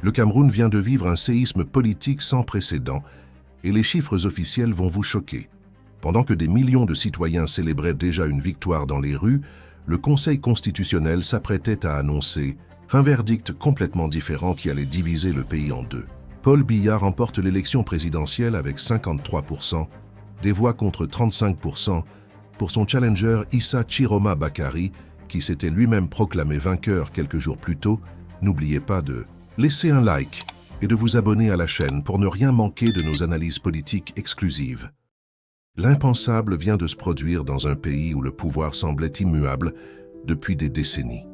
Le Cameroun vient de vivre un séisme politique sans précédent et les chiffres officiels vont vous choquer. Pendant que des millions de citoyens célébraient déjà une victoire dans les rues, le Conseil constitutionnel s'apprêtait à annoncer un verdict complètement différent qui allait diviser le pays en deux. Paul Biya remporte l'élection présidentielle avec 53% des voix contre 35% pour son challenger Issa Chiroma Bakary, qui s'était lui-même proclamé vainqueur quelques jours plus tôt. N'oubliez pas de laisser un like et de vous abonner à la chaîne pour ne rien manquer de nos analyses politiques exclusives. L'impensable vient de se produire dans un pays où le pouvoir semblait immuable depuis des décennies.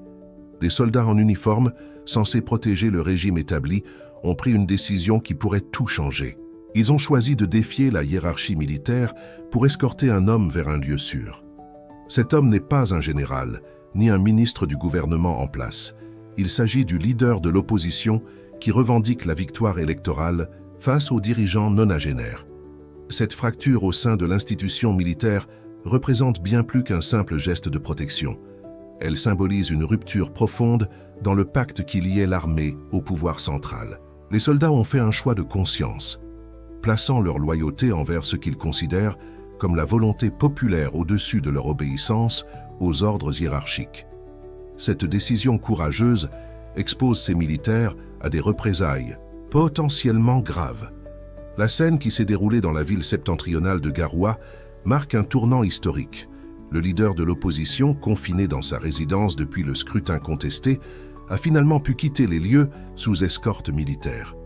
Des soldats en uniforme, censés protéger le régime établi, ont pris une décision qui pourrait tout changer. Ils ont choisi de défier la hiérarchie militaire pour escorter un homme vers un lieu sûr. Cet homme n'est pas un général, ni un ministre du gouvernement en place. Il s'agit du leader de l'opposition qui revendique la victoire électorale face aux dirigeants nonagénaires. Cette fracture au sein de l'institution militaire représente bien plus qu'un simple geste de protection. Elle symbolise une rupture profonde dans le pacte qui liait l'armée au pouvoir central. Les soldats ont fait un choix de conscience, plaçant leur loyauté envers ce qu'ils considèrent comme la volonté populaire au-dessus de leur obéissance aux ordres hiérarchiques. Cette décision courageuse expose ces militaires à des représailles potentiellement graves. La scène qui s'est déroulée dans la ville septentrionale de Garoua marque un tournant historique. Le leader de l'opposition, confiné dans sa résidence depuis le scrutin contesté, a finalement pu quitter les lieux sous escorte militaire.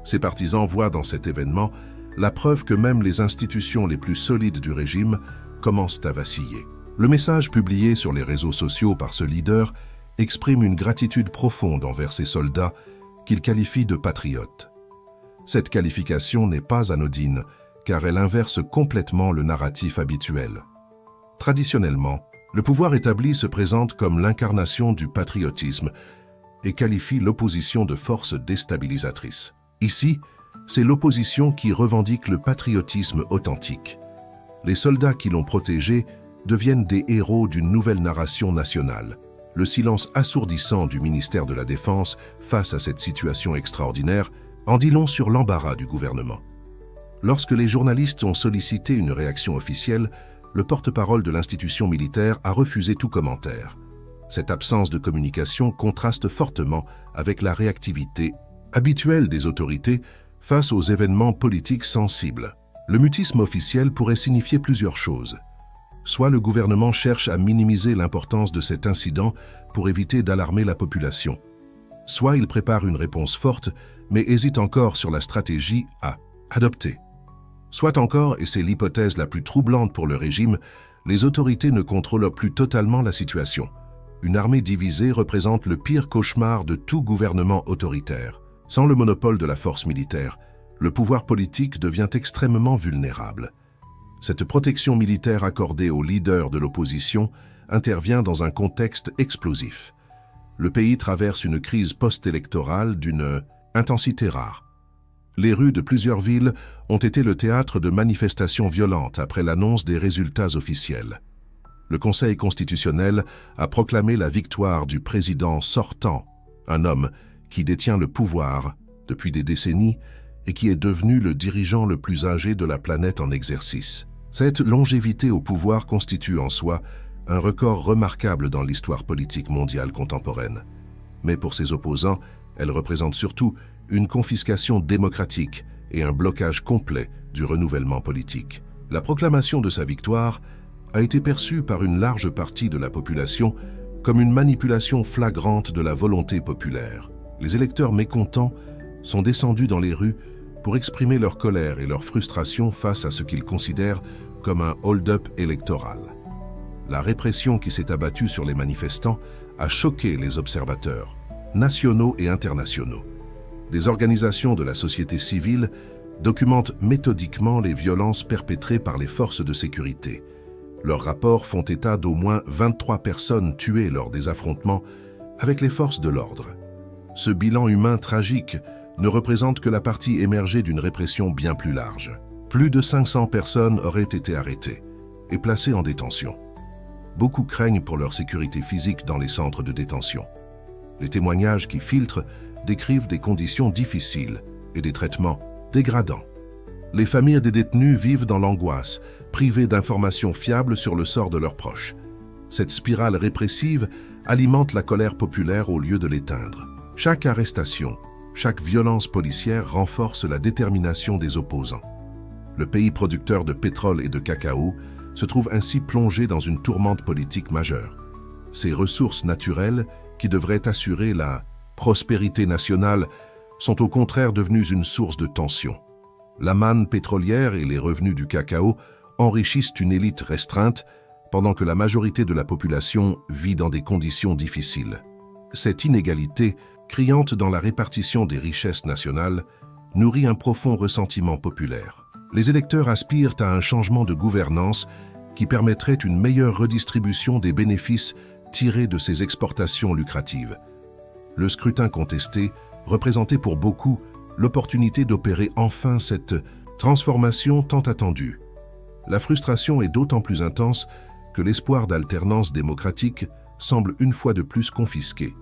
Ses partisans voient dans cet événement la preuve que même les institutions les plus solides du régime commencent à vaciller. Le message publié sur les réseaux sociaux par ce leader exprime une gratitude profonde envers ses soldats qu'il qualifie de patriotes. Cette qualification n'est pas anodine, car elle inverse complètement le narratif habituel. Traditionnellement, le pouvoir établi se présente comme l'incarnation du patriotisme et qualifie l'opposition de force déstabilisatrice. Ici, c'est l'opposition qui revendique le patriotisme authentique. Les soldats qui l'ont protégé deviennent des héros d'une nouvelle narration nationale. Le silence assourdissant du ministère de la Défense face à cette situation extraordinaire en dit long sur l'embarras du gouvernement. Lorsque les journalistes ont sollicité une réaction officielle, le porte-parole de l'institution militaire a refusé tout commentaire. Cette absence de communication contraste fortement avec la réactivité habituelle des autorités face aux événements politiques sensibles. Le mutisme officiel pourrait signifier plusieurs choses. Soit le gouvernement cherche à minimiser l'importance de cet incident pour éviter d'alarmer la population. Soit il prépare une réponse forte, mais hésite encore sur la stratégie à adopter. Soit encore, et c'est l'hypothèse la plus troublante pour le régime, les autorités ne contrôlent plus totalement la situation. Une armée divisée représente le pire cauchemar de tout gouvernement autoritaire. Sans le monopole de la force militaire, le pouvoir politique devient extrêmement vulnérable. Cette protection militaire accordée aux leaders de l'opposition intervient dans un contexte explosif. Le pays traverse une crise post-électorale d'une intensité rare. Les rues de plusieurs villes ont été le théâtre de manifestations violentes après l'annonce des résultats officiels. Le Conseil constitutionnel a proclamé la victoire du président sortant, un homme qui détient le pouvoir depuis des décennies et qui est devenu le dirigeant le plus âgé de la planète en exercice. Cette longévité au pouvoir constitue en soi un record remarquable dans l'histoire politique mondiale contemporaine. Mais pour ses opposants, elle représente surtout une confiscation démocratique et un blocage complet du renouvellement politique. La proclamation de sa victoire a été perçue par une large partie de la population comme une manipulation flagrante de la volonté populaire. Les électeurs mécontents sont descendus dans les rues pour exprimer leur colère et leur frustration face à ce qu'ils considèrent comme un hold-up électoral. La répression qui s'est abattue sur les manifestants a choqué les observateurs, nationaux et internationaux. Des organisations de la société civile documentent méthodiquement les violences perpétrées par les forces de sécurité. Leurs rapports font état d'au moins 23 personnes tuées lors des affrontements avec les forces de l'ordre. Ce bilan humain tragique ne représente que la partie émergée d'une répression bien plus large. Plus de 500 personnes auraient été arrêtées et placées en détention. Beaucoup craignent pour leur sécurité physique dans les centres de détention. Les témoignages qui filtrent décrivent des conditions difficiles et des traitements dégradants. Les familles des détenus vivent dans l'angoisse, privées d'informations fiables sur le sort de leurs proches. Cette spirale répressive alimente la colère populaire au lieu de l'éteindre. Chaque arrestation, chaque violence policière renforce la détermination des opposants. Le pays producteur de pétrole et de cacao se trouve ainsi plongé dans une tourmente politique majeure. Ses ressources naturelles, qui devraient assurer la prospérité nationale, sont au contraire devenues une source de tension. La manne pétrolière et les revenus du cacao enrichissent une élite restreinte, pendant que la majorité de la population vit dans des conditions difficiles. Cette inégalité, criante dans la répartition des richesses nationales, nourrit un profond ressentiment populaire. Les électeurs aspirent à un changement de gouvernance qui permettrait une meilleure redistribution des bénéfices tirés de ces exportations lucratives. Le scrutin contesté représentait pour beaucoup l'opportunité d'opérer enfin cette transformation tant attendue. La frustration est d'autant plus intense que l'espoir d'alternance démocratique semble une fois de plus confisqué.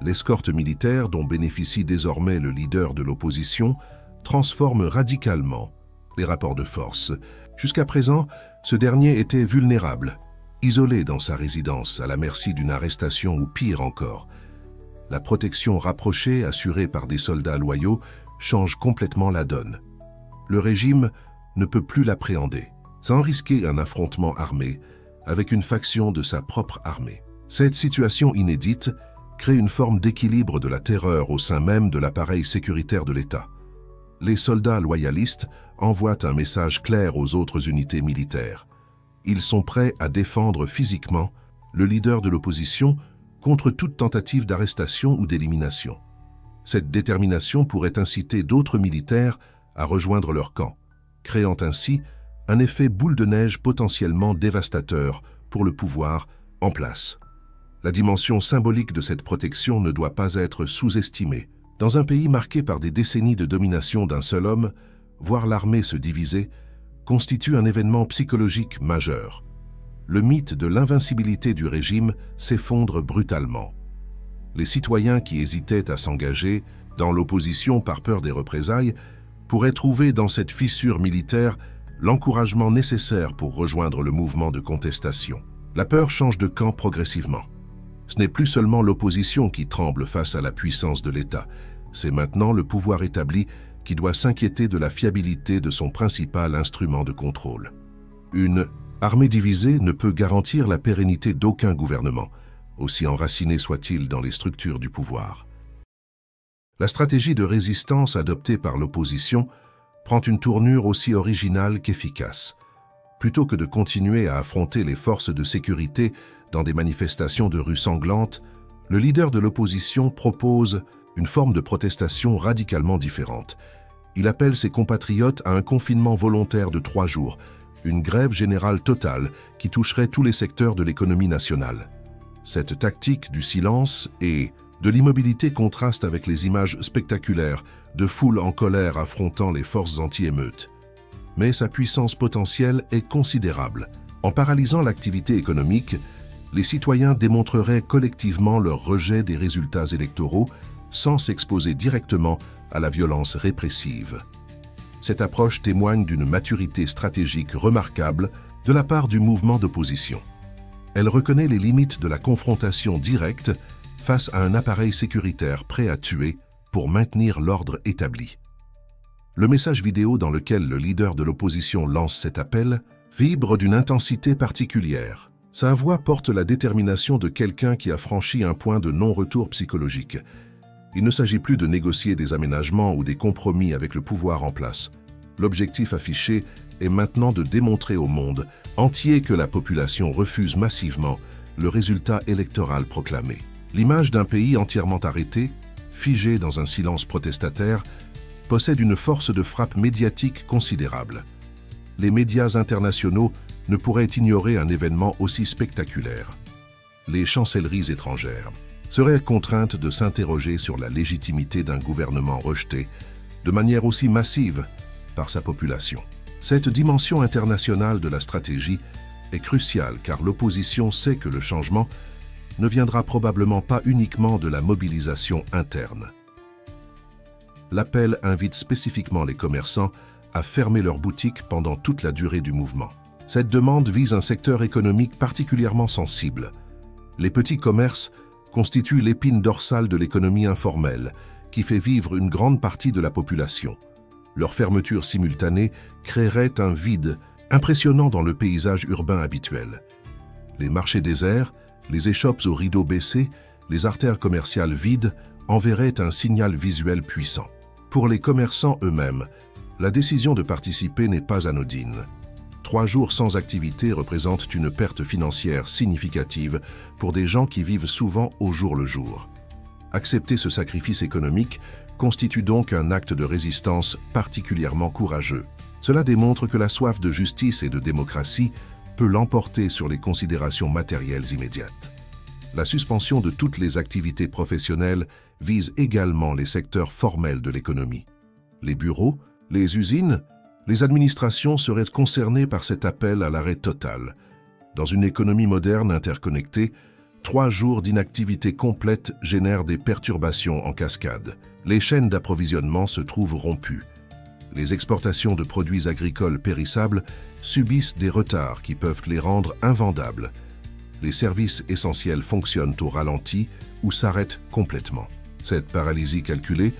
L'escorte militaire dont bénéficie désormais le leader de l'opposition transforme radicalement les rapports de force. Jusqu'à présent, ce dernier était vulnérable, isolé dans sa résidence, à la merci d'une arrestation ou pire encore. La protection rapprochée assurée par des soldats loyaux change complètement la donne. Le régime ne peut plus l'appréhender, sans risquer un affrontement armé avec une faction de sa propre armée. Cette situation inédite crée une forme d'équilibre de la terreur au sein même de l'appareil sécuritaire de l'État. Les soldats loyalistes envoient un message clair aux autres unités militaires. Ils sont prêts à défendre physiquement le leader de l'opposition contre toute tentative d'arrestation ou d'élimination. Cette détermination pourrait inciter d'autres militaires à rejoindre leur camp, créant ainsi un effet boule de neige potentiellement dévastateur pour le pouvoir en place. La dimension symbolique de cette protection ne doit pas être sous-estimée. Dans un pays marqué par des décennies de domination d'un seul homme, voir l'armée se diviser constitue un événement psychologique majeur. Le mythe de l'invincibilité du régime s'effondre brutalement. Les citoyens qui hésitaient à s'engager dans l'opposition par peur des représailles pourraient trouver dans cette fissure militaire l'encouragement nécessaire pour rejoindre le mouvement de contestation. La peur change de camp progressivement. Ce n'est plus seulement l'opposition qui tremble face à la puissance de l'État, c'est maintenant le pouvoir établi qui doit s'inquiéter de la fiabilité de son principal instrument de contrôle. Une armée divisée ne peut garantir la pérennité d'aucun gouvernement, aussi enraciné soit-il dans les structures du pouvoir. La stratégie de résistance adoptée par l'opposition prend une tournure aussi originale qu'efficace. Plutôt que de continuer à affronter les forces de sécurité dans des manifestations de rue sanglantes, le leader de l'opposition propose une forme de protestation radicalement différente. Il appelle ses compatriotes à un confinement volontaire de 3 jours, une grève générale totale qui toucherait tous les secteurs de l'économie nationale. Cette tactique du silence et de l'immobilité contraste avec les images spectaculaires de foules en colère affrontant les forces anti-émeutes. Mais sa puissance potentielle est considérable. En paralysant l'activité économique, les citoyens démontreraient collectivement leur rejet des résultats électoraux sans s'exposer directement à la violence répressive. Cette approche témoigne d'une maturité stratégique remarquable de la part du mouvement d'opposition. Elle reconnaît les limites de la confrontation directe face à un appareil sécuritaire prêt à tuer pour maintenir l'ordre établi. Le message vidéo dans lequel le leader de l'opposition lance cet appel vibre d'une intensité particulière. Sa voix porte la détermination de quelqu'un qui a franchi un point de non-retour psychologique. Il ne s'agit plus de négocier des aménagements ou des compromis avec le pouvoir en place. L'objectif affiché est maintenant de démontrer au monde entier que la population refuse massivement le résultat électoral proclamé. L'image d'un pays entièrement arrêté, figé dans un silence protestataire, possède une force de frappe médiatique considérable. Les médias internationaux ne pourraient ignorer un événement aussi spectaculaire. Les chancelleries étrangères seraient contraintes de s'interroger sur la légitimité d'un gouvernement rejeté de manière aussi massive par sa population. Cette dimension internationale de la stratégie est cruciale car l'opposition sait que le changement ne viendra probablement pas uniquement de la mobilisation interne. l'appel invite spécifiquement les commerçants à fermer leurs boutiques pendant toute la durée du mouvement. Cette demande vise un secteur économique particulièrement sensible. Les petits commerces constituent l'épine dorsale de l'économie informelle, qui fait vivre une grande partie de la population. Leur fermeture simultanée créerait un vide impressionnant dans le paysage urbain habituel. Les marchés déserts, les échoppes aux rideaux baissés, les artères commerciales vides enverraient un signal visuel puissant. Pour les commerçants eux-mêmes, la décision de participer n'est pas anodine. 3 jours sans activité représentent une perte financière significative pour des gens qui vivent souvent au jour le jour. Accepter ce sacrifice économique constitue donc un acte de résistance particulièrement courageux. Cela démontre que la soif de justice et de démocratie peut l'emporter sur les considérations matérielles immédiates. La suspension de toutes les activités professionnelles vise également les secteurs formels de l'économie. Les bureaux, les usines, les administrations seraient concernées par cet appel à l'arrêt total. Dans une économie moderne interconnectée, 3 jours d'inactivité complète génèrent des perturbations en cascade. Les chaînes d'approvisionnement se trouvent rompues. Les exportations de produits agricoles périssables subissent des retards qui peuvent les rendre invendables. Les services essentiels fonctionnent au ralenti ou s'arrêtent complètement. Cette paralysie calculée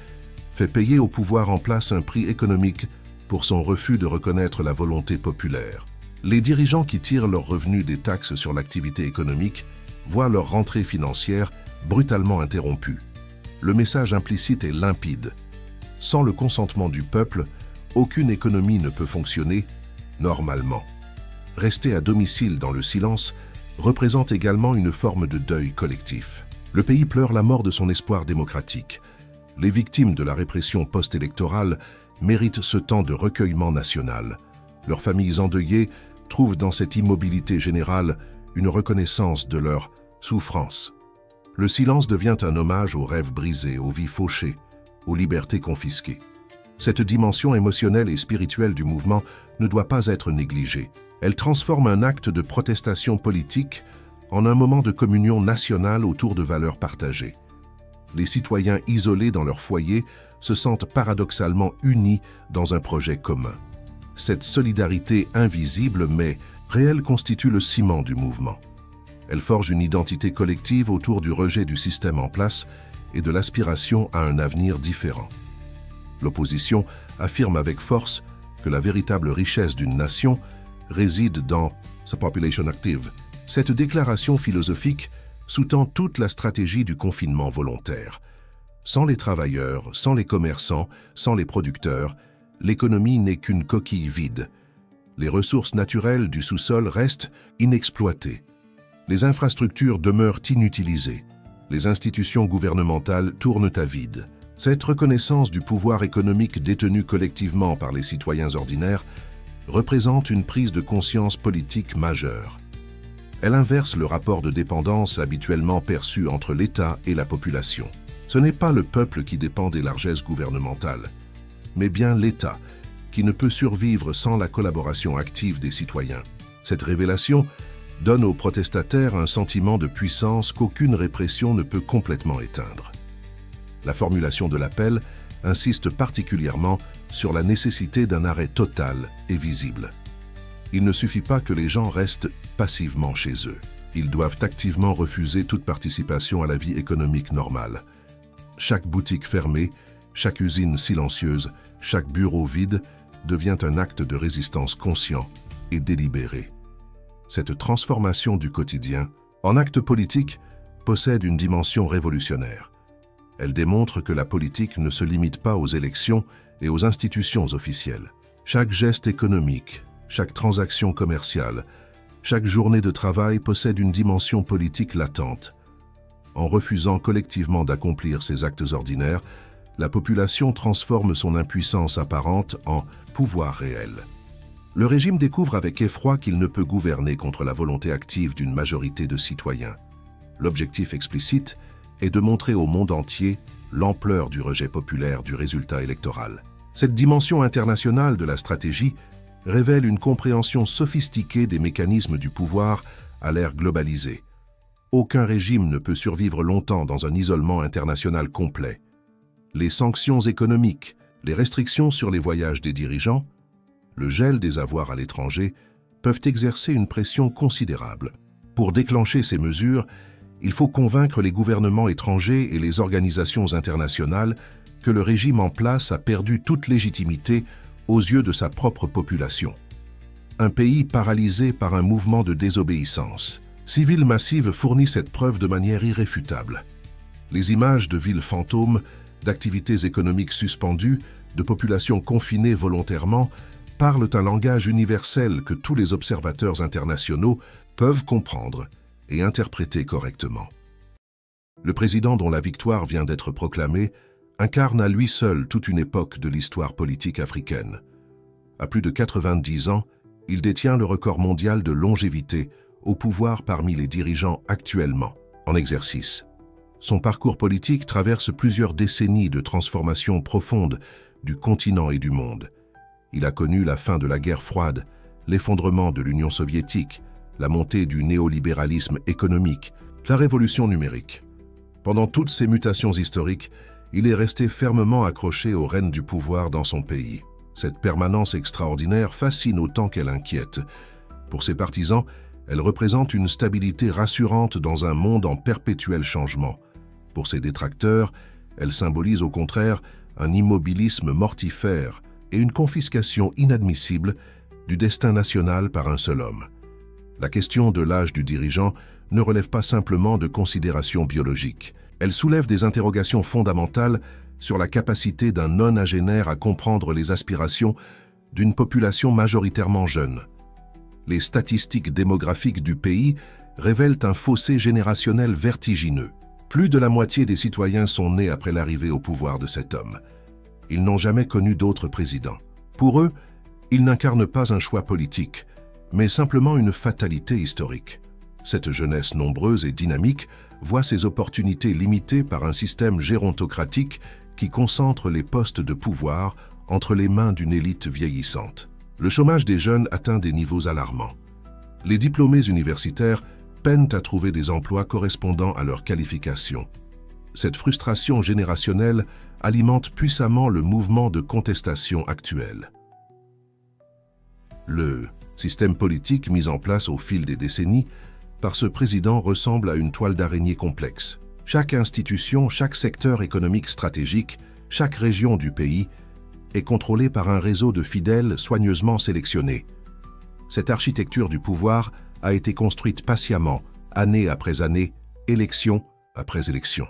fait payer au pouvoir en place un prix économique pour son refus de reconnaître la volonté populaire. Les dirigeants qui tirent leurs revenus des taxes sur l'activité économique voient leur rentrée financière brutalement interrompue. Le message implicite est limpide. Sans le consentement du peuple, aucune économie ne peut fonctionner normalement. Rester à domicile dans le silence représente également une forme de deuil collectif. Le pays pleure la mort de son espoir démocratique. Les victimes de la répression post-électorale méritent ce temps de recueillement national. Leurs familles endeuillées trouvent dans cette immobilité générale une reconnaissance de leur souffrance. Le silence devient un hommage aux rêves brisés, aux vies fauchées, aux libertés confisquées. Cette dimension émotionnelle et spirituelle du mouvement ne doit pas être négligée. Elle transforme un acte de protestation politique en un moment de communion nationale autour de valeurs partagées. Les citoyens isolés dans leur foyer se sentent paradoxalement unis dans un projet commun. Cette solidarité invisible mais réelle constitue le ciment du mouvement. Elle forge une identité collective autour du rejet du système en place et de l'aspiration à un avenir différent. L'opposition affirme avec force que la véritable richesse d'une nation réside dans sa population active. Cette déclaration philosophique sous-tend toute la stratégie du confinement volontaire. Sans les travailleurs, sans les commerçants, sans les producteurs, l'économie n'est qu'une coquille vide. Les ressources naturelles du sous-sol restent inexploitées. Les infrastructures demeurent inutilisées. Les institutions gouvernementales tournent à vide. Cette reconnaissance du pouvoir économique détenu collectivement par les citoyens ordinaires représente une prise de conscience politique majeure. Elle inverse le rapport de dépendance habituellement perçu entre l'État et la population. Ce n'est pas le peuple qui dépend des largesses gouvernementales, mais bien l'État, qui ne peut survivre sans la collaboration active des citoyens. Cette révélation donne aux protestataires un sentiment de puissance qu'aucune répression ne peut complètement éteindre. La formulation de l'appel insiste particulièrement sur la nécessité d'un arrêt total et visible. Il ne suffit pas que les gens restent passivement chez eux. Ils doivent activement refuser toute participation à la vie économique normale. Chaque boutique fermée, chaque usine silencieuse, chaque bureau vide devient un acte de résistance conscient et délibéré. Cette transformation du quotidien en acte politique possède une dimension révolutionnaire. Elle démontre que la politique ne se limite pas aux élections et aux institutions officielles. Chaque geste économique, chaque transaction commerciale, chaque journée de travail possède une dimension politique latente. En refusant collectivement d'accomplir ces actes ordinaires, la population transforme son impuissance apparente en pouvoir réel. Le régime découvre avec effroi qu'il ne peut gouverner contre la volonté active d'une majorité de citoyens. L'objectif explicite est de montrer au monde entier l'ampleur du rejet populaire du résultat électoral. Cette dimension internationale de la stratégie révèle une compréhension sophistiquée des mécanismes du pouvoir à l'ère globalisée. Aucun régime ne peut survivre longtemps dans un isolement international complet. Les sanctions économiques, les restrictions sur les voyages des dirigeants, le gel des avoirs à l'étranger peuvent exercer une pression considérable. Pour déclencher ces mesures, il faut convaincre les gouvernements étrangers et les organisations internationales que le régime en place a perdu toute légitimité aux yeux de sa propre population. Un pays paralysé par un mouvement de désobéissance civile massive fournit cette preuve de manière irréfutable. Les images de villes fantômes, d'activités économiques suspendues, de populations confinées volontairement, parlent un langage universel que tous les observateurs internationaux peuvent comprendre et interpréter correctement. Le président dont la victoire vient d'être proclamée incarne à lui seul toute une époque de l'histoire politique africaine. À plus de 90 ans, il détient le record mondial de longévité au pouvoir parmi les dirigeants actuellement en exercice. Son parcours politique traverse plusieurs décennies de transformations profondes du continent et du monde. Il a connu la fin de la guerre froide, l'effondrement de l'Union soviétique, la montée du néolibéralisme économique, la révolution numérique. Pendant toutes ces mutations historiques, il est resté fermement accroché aux rênes du pouvoir dans son pays. Cette permanence extraordinaire fascine autant qu'elle inquiète. Pour ses partisans, elle représente une stabilité rassurante dans un monde en perpétuel changement. Pour ses détracteurs, elle symbolise au contraire un immobilisme mortifère et une confiscation inadmissible du destin national par un seul homme. La question de l'âge du dirigeant ne relève pas simplement de considérations biologiques. Elle soulève des interrogations fondamentales sur la capacité d'un nonagénaire à comprendre les aspirations d'une population majoritairement jeune. Les statistiques démographiques du pays révèlent un fossé générationnel vertigineux. Plus de la moitié des citoyens sont nés après l'arrivée au pouvoir de cet homme. Ils n'ont jamais connu d'autre président. Pour eux, il n'incarne pas un choix politique, mais simplement une fatalité historique. Cette jeunesse nombreuse et dynamique voit ses opportunités limitées par un système gérontocratique qui concentre les postes de pouvoir entre les mains d'une élite vieillissante. Le chômage des jeunes atteint des niveaux alarmants. Les diplômés universitaires peinent à trouver des emplois correspondant à leurs qualifications. Cette frustration générationnelle alimente puissamment le mouvement de contestation actuel. Le système politique mis en place au fil des décennies par ce président ressemble à une toile d'araignée complexe. Chaque institution, chaque secteur économique stratégique, chaque région du pays est contrôlée par un réseau de fidèles soigneusement sélectionnés. Cette architecture du pouvoir a été construite patiemment, année après année, élection après élection.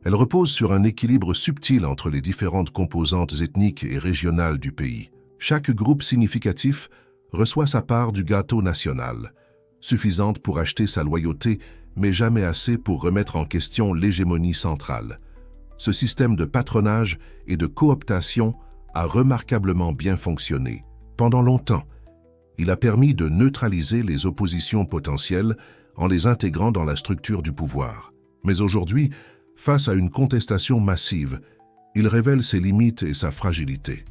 Elle repose sur un équilibre subtil entre les différentes composantes ethniques et régionales du pays. Chaque groupe significatif reçoit sa part du gâteau national, suffisante pour acheter sa loyauté, mais jamais assez pour remettre en question l'hégémonie centrale. Ce système de patronage et de cooptation a remarquablement bien fonctionné. Pendant longtemps, il a permis de neutraliser les oppositions potentielles en les intégrant dans la structure du pouvoir. Mais aujourd'hui, face à une contestation massive, il révèle ses limites et sa fragilité.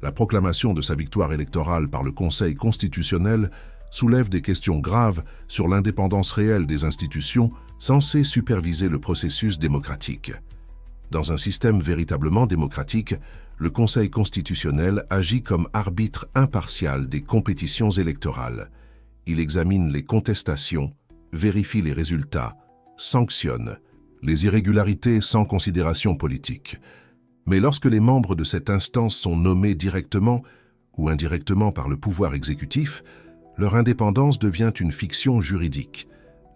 La proclamation de sa victoire électorale par le Conseil constitutionnel soulève des questions graves sur l'indépendance réelle des institutions censées superviser le processus démocratique. Dans un système véritablement démocratique, le Conseil constitutionnel agit comme arbitre impartial des compétitions électorales. Il examine les contestations, vérifie les résultats, sanctionne les irrégularités sans considération politique. Mais lorsque les membres de cette instance sont nommés directement ou indirectement par le pouvoir exécutif, leur indépendance devient une fiction juridique.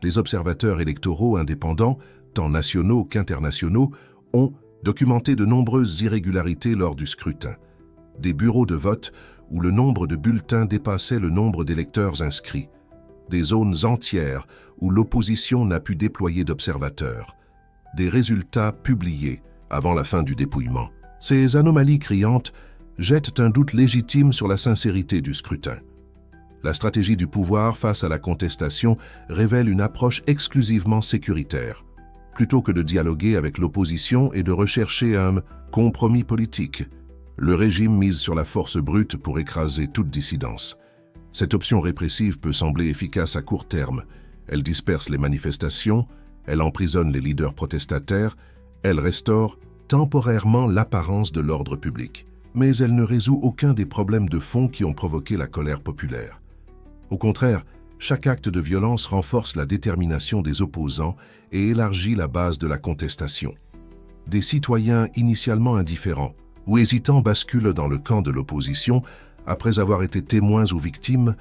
Les observateurs électoraux indépendants, tant nationaux qu'internationaux, ont documenté de nombreuses irrégularités lors du scrutin. Des bureaux de vote où le nombre de bulletins dépassait le nombre d'électeurs inscrits. Des zones entières où l'opposition n'a pu déployer d'observateurs. Des résultats publiés avant la fin du dépouillement. Ces anomalies criantes jettent un doute légitime sur la sincérité du scrutin. La stratégie du pouvoir face à la contestation révèle une approche exclusivement sécuritaire. Plutôt que de dialoguer avec l'opposition et de rechercher un compromis politique, le régime mise sur la force brute pour écraser toute dissidence. Cette option répressive peut sembler efficace à court terme. Elle disperse les manifestations, elle emprisonne les leaders protestataires, elle restaure temporairement l'apparence de l'ordre public, mais elle ne résout aucun des problèmes de fond qui ont provoqué la colère populaire. Au contraire, chaque acte de violence renforce la détermination des opposants et élargit la base de la contestation. Des citoyens initialement indifférents ou hésitants basculent dans le camp de l'opposition après avoir été témoins ou victimes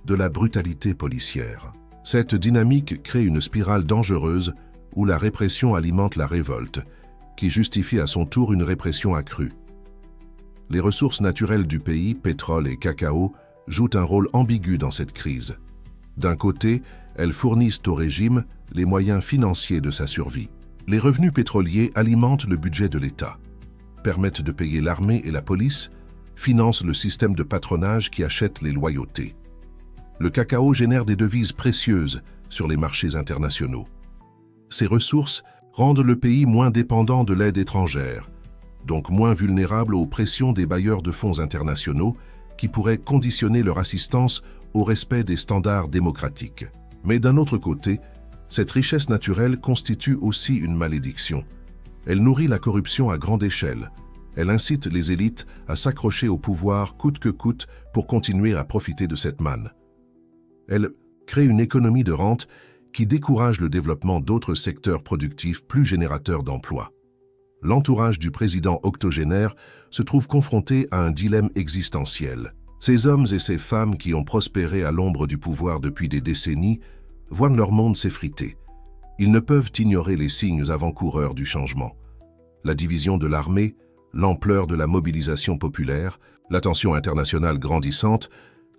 de la brutalité policière. Cette dynamique crée une spirale dangereuse où la répression alimente la révolte, qui justifie à son tour une répression accrue. Les ressources naturelles du pays, pétrole et cacao, jouent un rôle ambigu dans cette crise. D'un côté, elles fournissent au régime les moyens financiers de sa survie. Les revenus pétroliers alimentent le budget de l'État, permettent de payer l'armée et la police, financent le système de patronage qui achète les loyautés. Le cacao génère des devises précieuses sur les marchés internationaux. Ces ressources rendent le pays moins dépendant de l'aide étrangère, donc moins vulnérable aux pressions des bailleurs de fonds internationaux qui pourraient conditionner leur assistance au respect des standards démocratiques. Mais d'un autre côté, cette richesse naturelle constitue aussi une malédiction. Elle nourrit la corruption à grande échelle. Elle incite les élites à s'accrocher au pouvoir coûte que coûte pour continuer à profiter de cette manne. Elle crée une économie de rente qui décourage le développement d'autres secteurs productifs plus générateurs d'emplois. L'entourage du président octogénaire se trouve confronté à un dilemme existentiel. Ces hommes et ces femmes qui ont prospéré à l'ombre du pouvoir depuis des décennies voient leur monde s'effriter. Ils ne peuvent ignorer les signes avant-coureurs du changement. La division de l'armée, l'ampleur de la mobilisation populaire, la tension internationale grandissante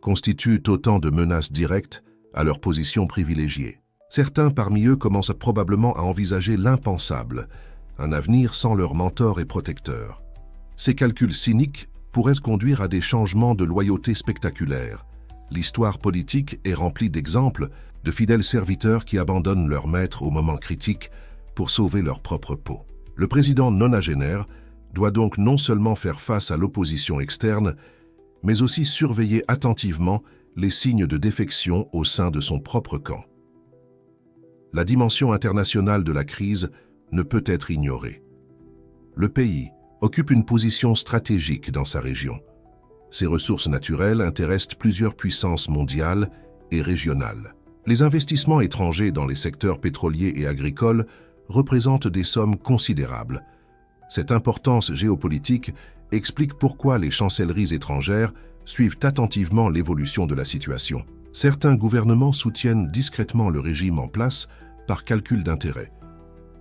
constituent autant de menaces directes à leur position privilégiée. Certains parmi eux commencent probablement à envisager l'impensable, un avenir sans leur mentor et protecteur. Ces calculs cyniques pourraient conduire à des changements de loyauté spectaculaires. L'histoire politique est remplie d'exemples de fidèles serviteurs qui abandonnent leur maître au moment critique pour sauver leur propre peau. Le président nonagénaire doit donc non seulement faire face à l'opposition externe, mais aussi surveiller attentivement les signes de défection au sein de son propre camp. La dimension internationale de la crise ne peut être ignorée. Le pays occupe une position stratégique dans sa région. Ses ressources naturelles intéressent plusieurs puissances mondiales et régionales. Les investissements étrangers dans les secteurs pétroliers et agricoles représentent des sommes considérables. Cette importance géopolitique explique pourquoi les chancelleries étrangères suivent attentivement l'évolution de la situation. Certains gouvernements soutiennent discrètement le régime en place par calcul d'intérêt.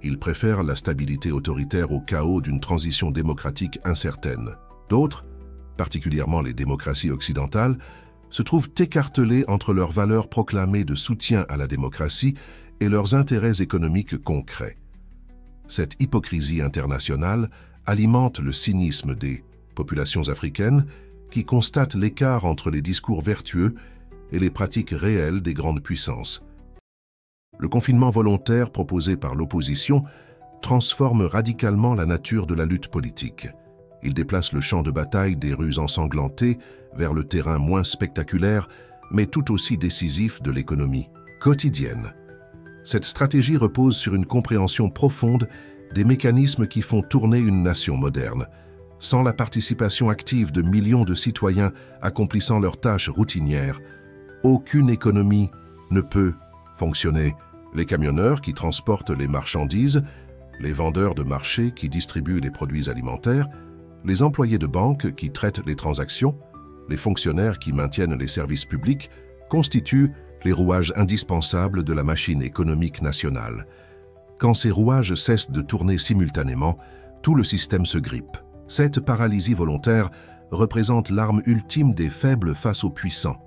Ils préfèrent la stabilité autoritaire au chaos d'une transition démocratique incertaine. D'autres, particulièrement les démocraties occidentales, se trouvent écartelés entre leurs valeurs proclamées de soutien à la démocratie et leurs intérêts économiques concrets. Cette hypocrisie internationale alimente le cynisme des populations africaines qui constatent l'écart entre les discours vertueux et les pratiques réelles des grandes puissances. Le confinement volontaire proposé par l'opposition transforme radicalement la nature de la lutte politique. Il déplace le champ de bataille des rues ensanglantées vers le terrain moins spectaculaire, mais tout aussi décisif de l'économie quotidienne. Cette stratégie repose sur une compréhension profonde des mécanismes qui font tourner une nation moderne. Sans la participation active de millions de citoyens accomplissant leurs tâches routinières, aucune économie ne peut fonctionner. Les camionneurs qui transportent les marchandises, les vendeurs de marché qui distribuent les produits alimentaires, les employés de banque qui traitent les transactions, les fonctionnaires qui maintiennent les services publics constituent les rouages indispensables de la machine économique nationale. Quand ces rouages cessent de tourner simultanément, tout le système se grippe. Cette paralysie volontaire représente l'arme ultime des faibles face aux puissants.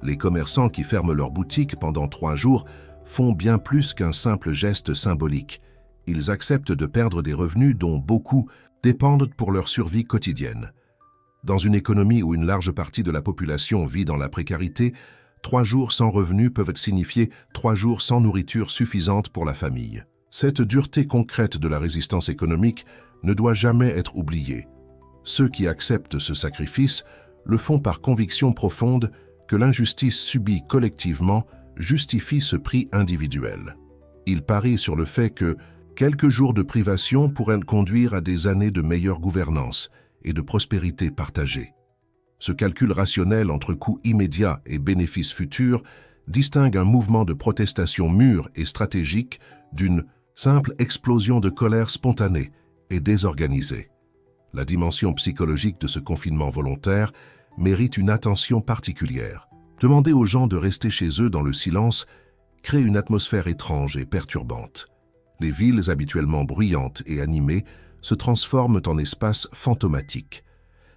Les commerçants qui ferment leurs boutiques pendant 3 jours font bien plus qu'un simple geste symbolique. Ils acceptent de perdre des revenus dont beaucoup dépendent pour leur survie quotidienne. Dans une économie où une large partie de la population vit dans la précarité, 3 jours sans revenus peuvent signifier 3 jours sans nourriture suffisante pour la famille. Cette dureté concrète de la résistance économique ne doit jamais être oubliée. Ceux qui acceptent ce sacrifice le font par conviction profonde que l'injustice subie collectivement justifie ce prix individuel. Ils parient sur le fait que, Quelques jours de privation pourraient conduire à des années de meilleure gouvernance et de prospérité partagée. Ce calcul rationnel entre coûts immédiats et bénéfices futurs distingue un mouvement de protestation mûr et stratégique d'une simple explosion de colère spontanée et désorganisée. La dimension psychologique de ce confinement volontaire mérite une attention particulière. Demander aux gens de rester chez eux dans le silence crée une atmosphère étrange et perturbante. Les villes habituellement bruyantes et animées se transforment en espaces fantomatiques.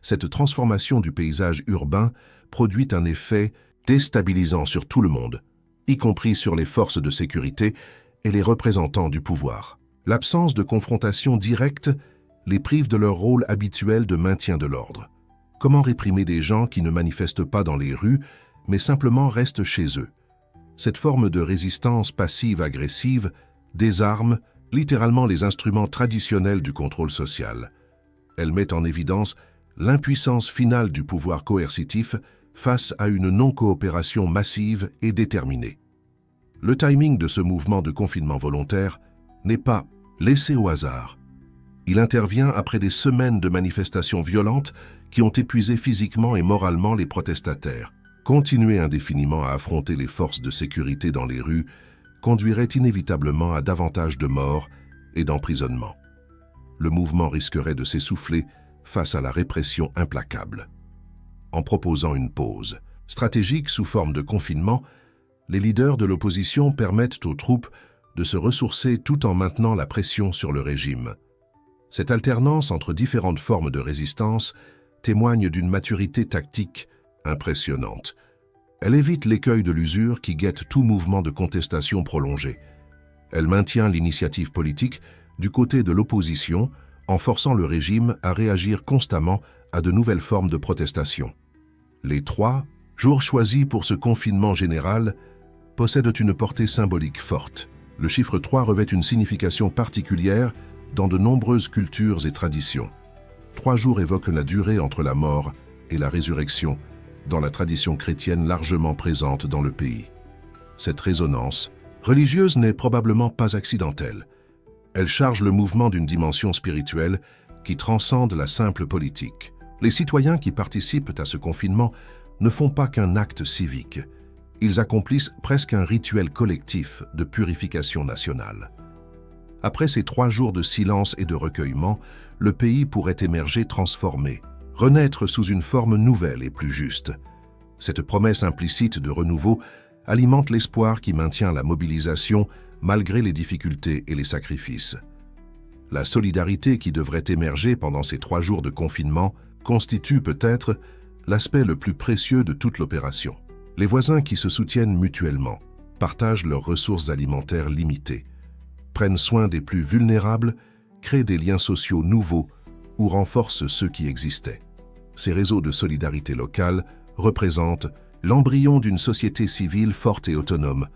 Cette transformation du paysage urbain produit un effet déstabilisant sur tout le monde, y compris sur les forces de sécurité et les représentants du pouvoir. L'absence de confrontation directe les prive de leur rôle habituel de maintien de l'ordre. Comment réprimer des gens qui ne manifestent pas dans les rues, mais simplement restent chez eux? Cette forme de résistance passive-agressive désarme littéralement les instruments traditionnels du contrôle social. Elle met en évidence l'impuissance finale du pouvoir coercitif face à une non-coopération massive et déterminée. Le timing de ce mouvement de confinement volontaire n'est pas laissé au hasard. Il intervient après des semaines de manifestations violentes qui ont épuisé physiquement et moralement les protestataires. Continuer indéfiniment à affronter les forces de sécurité dans les rues conduirait inévitablement à davantage de morts et d'emprisonnements. Le mouvement risquerait de s'essouffler face à la répression implacable. En proposant une pause stratégique sous forme de confinement, les leaders de l'opposition permettent aux troupes de se ressourcer tout en maintenant la pression sur le régime. Cette alternance entre différentes formes de résistance témoigne d'une maturité tactique impressionnante. Elle évite l'écueil de l'usure qui guette tout mouvement de contestation prolongé. Elle maintient l'initiative politique du côté de l'opposition en forçant le régime à réagir constamment à de nouvelles formes de protestation. Les 3 jours choisis pour ce confinement général possèdent une portée symbolique forte. Le chiffre 3 revêt une signification particulière dans de nombreuses cultures et traditions. 3 jours évoquent la durée entre la mort et la résurrection, dans la tradition chrétienne largement présente dans le pays. Cette résonance religieuse n'est probablement pas accidentelle. Elle charge le mouvement d'une dimension spirituelle qui transcende la simple politique. Les citoyens qui participent à ce confinement ne font pas qu'un acte civique. Ils accomplissent presque un rituel collectif de purification nationale. Après ces 3 jours de silence et de recueillement, le pays pourrait émerger transformé, renaître sous une forme nouvelle et plus juste. Cette promesse implicite de renouveau alimente l'espoir qui maintient la mobilisation malgré les difficultés et les sacrifices. La solidarité qui devrait émerger pendant ces 3 jours de confinement constitue peut-être l'aspect le plus précieux de toute l'opération. Les voisins qui se soutiennent mutuellement, partagent leurs ressources alimentaires limitées, prennent soin des plus vulnérables, créent des liens sociaux nouveaux ou renforcent ceux qui existaient. Ces réseaux de solidarité locale représentent l'embryon d'une société civile forte et autonome.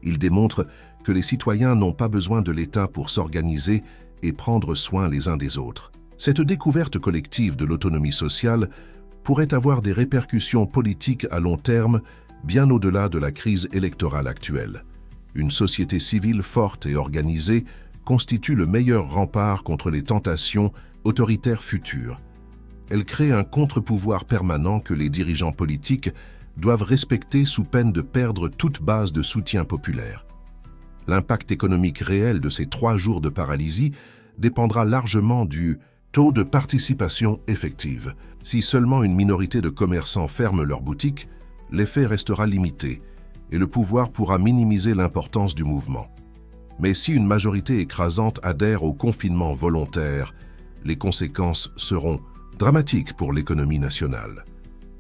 Ils démontrent que les citoyens n'ont pas besoin de l'État pour s'organiser et prendre soin les uns des autres. Cette découverte collective de l'autonomie sociale pourrait avoir des répercussions politiques à long terme, bien au-delà de la crise électorale actuelle. Une société civile forte et organisée constitue le meilleur rempart contre les tentations autoritaires futures. Elle crée un contre-pouvoir permanent que les dirigeants politiques doivent respecter sous peine de perdre toute base de soutien populaire. L'impact économique réel de ces 3 jours de paralysie dépendra largement du taux de participation effective. Si seulement une minorité de commerçants ferme leurs boutiques, l'effet restera limité et le pouvoir pourra minimiser l'importance du mouvement. Mais si une majorité écrasante adhère au confinement volontaire, les conséquences seront dramatiques pour l'économie nationale.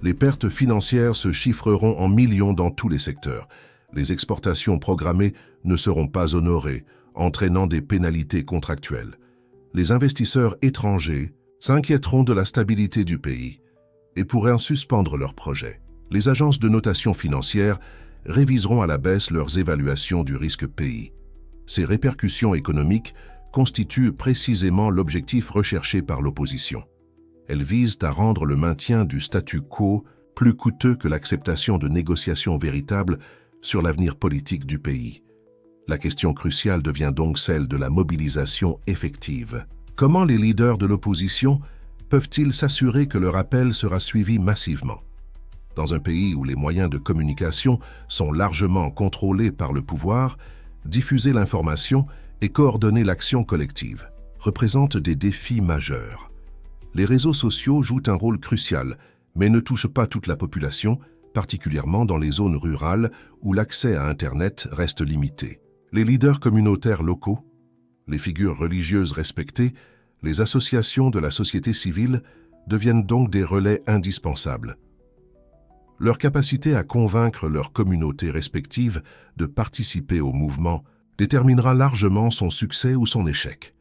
Les pertes financières se chiffreront en millions dans tous les secteurs. Les exportations programmées ne seront pas honorées, entraînant des pénalités contractuelles. Les investisseurs étrangers s'inquiéteront de la stabilité du pays et pourraient en suspendre leurs projets. Les agences de notation financière réviseront à la baisse leurs évaluations du risque pays. Ces répercussions économiques constituent précisément l'objectif recherché par l'opposition. Elles visent à rendre le maintien du statu quo plus coûteux que l'acceptation de négociations véritables sur l'avenir politique du pays. La question cruciale devient donc celle de la mobilisation effective. Comment les leaders de l'opposition peuvent-ils s'assurer que leur appel sera suivi massivement? Dans un pays où les moyens de communication sont largement contrôlés par le pouvoir, diffuser l'information et coordonner l'action collective représentent des défis majeurs. Les réseaux sociaux jouent un rôle crucial, mais ne touchent pas toute la population, particulièrement dans les zones rurales où l'accès à Internet reste limité. Les leaders communautaires locaux, les figures religieuses respectées, les associations de la société civile deviennent donc des relais indispensables. Leur capacité à convaincre leurs communautés respectives de participer au mouvement déterminera largement son succès ou son échec.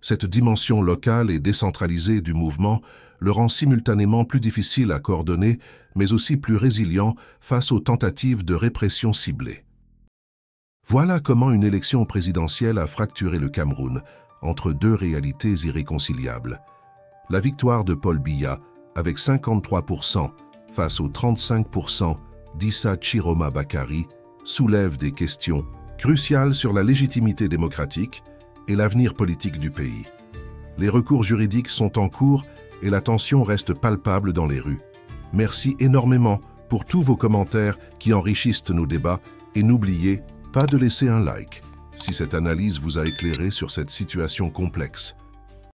Cette dimension locale et décentralisée du mouvement le rend simultanément plus difficile à coordonner, mais aussi plus résilient face aux tentatives de répression ciblée. Voilà comment une élection présidentielle a fracturé le Cameroun entre deux réalités irréconciliables. La victoire de Paul Biya, avec 53% face aux 35% d'Issa Chiroma Bakary, soulève des questions cruciales sur la légitimité démocratique et l'avenir politique du pays. Les recours juridiques sont en cours et la tension reste palpable dans les rues. Merci énormément pour tous vos commentaires qui enrichissent nos débats et n'oubliez pas de laisser un like si cette analyse vous a éclairé sur cette situation complexe.